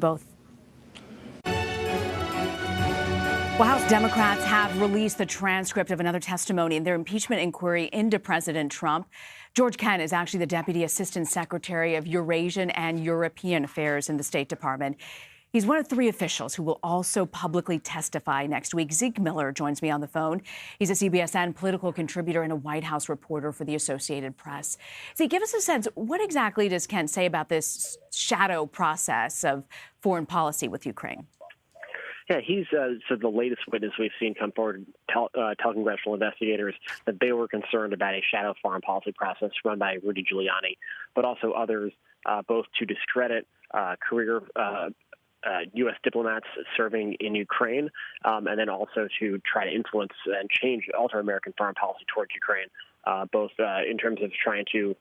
Both. Well, House Democrats have released the transcript of another testimony in their impeachment inquiry into President Trump. George Kent is actually the Deputy Assistant Secretary of Eurasian and European Affairs in the State Department. He's one of three officials who will also publicly testify next week. Zeke Miller joins me on the phone. He's a CBSN political contributor and a White House reporter for the Associated Press. Zeke, give us a sense. What exactly does Kent say about this shadow process of foreign policy with Ukraine? Yeah, he's so the latest witness we've seen come forward tell congressional investigators that they were concerned about a shadow foreign policy process run by Rudy Giuliani, but also others, both to discredit career U.S. diplomats serving in Ukraine, and then also to try to influence and alter American foreign policy towards Ukraine, both in terms of trying to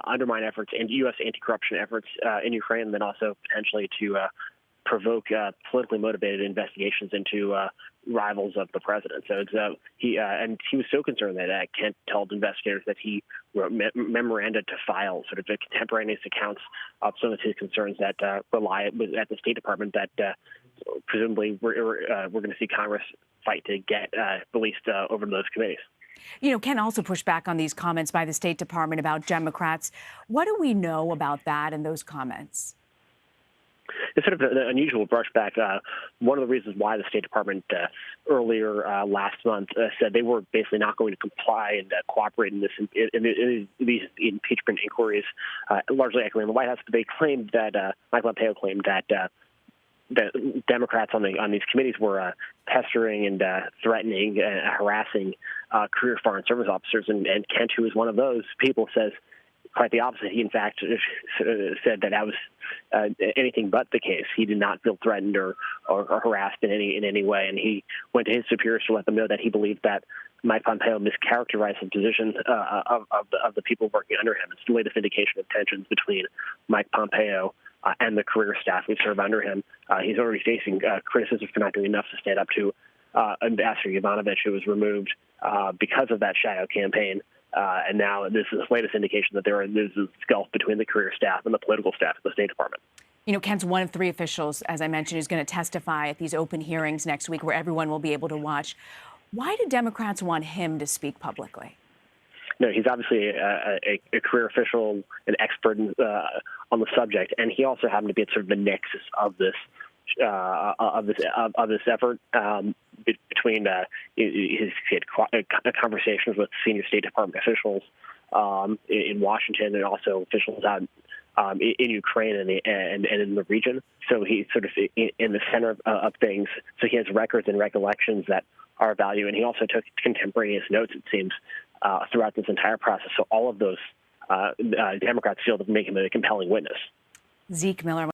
undermine efforts and U.S. anti-corruption efforts in Ukraine, and then also potentially to provoke politically motivated investigations into rivals of the president. So he was so concerned that Kent told investigators that he wrote memoranda to file sort of contemporaneous accounts of some of his concerns that rely at the State Department that presumably we're going to see Congress fight to get released over to those committees. You know, Ken also pushed back on these comments by the State Department about Democrats. What do we know about that and those comments? It's sort of an unusual brushback. One of the reasons why the State Department earlier last month said they were basically not going to comply and cooperate in these impeachment inquiries, largely echoing the White House, but they claimed that Michael Pompeo claimed that the Democrats on these committees were pestering and threatening and harassing career Foreign Service officers, and Kent, who is one of those people, says quite the opposite. He, in fact, said that was anything but the case. He did not feel threatened or harassed in any way, and he went to his superiors to let them know that he believed that Mike Pompeo mischaracterized the position of the people working under him. It's the latest indication of tensions between Mike Pompeo and the career staff who serve under him. He's already facing criticism for not doing enough to stand up to Ambassador Yovanovitch, who was removed because of that shadow campaign. And now this is the latest indication that there's a gulf between the career staff and the political staff at the State Department. You know, Kent's one of three officials, as I mentioned, who's going to testify at these open hearings next week where everyone will be able to watch. Why do Democrats want him to speak publicly? No, he's obviously a career official, an expert on the subject, and he also happened to be at sort of the nexus of this effort between he had conversations with senior State Department officials in Washington and also officials out in Ukraine and in the region. So he's sort of in the center of things. So he has records and recollections that are of value, and he also took contemporaneous notes, it seems, throughout this entire process. So all of those Democrats feel to make him a compelling witness. Zeke Miller.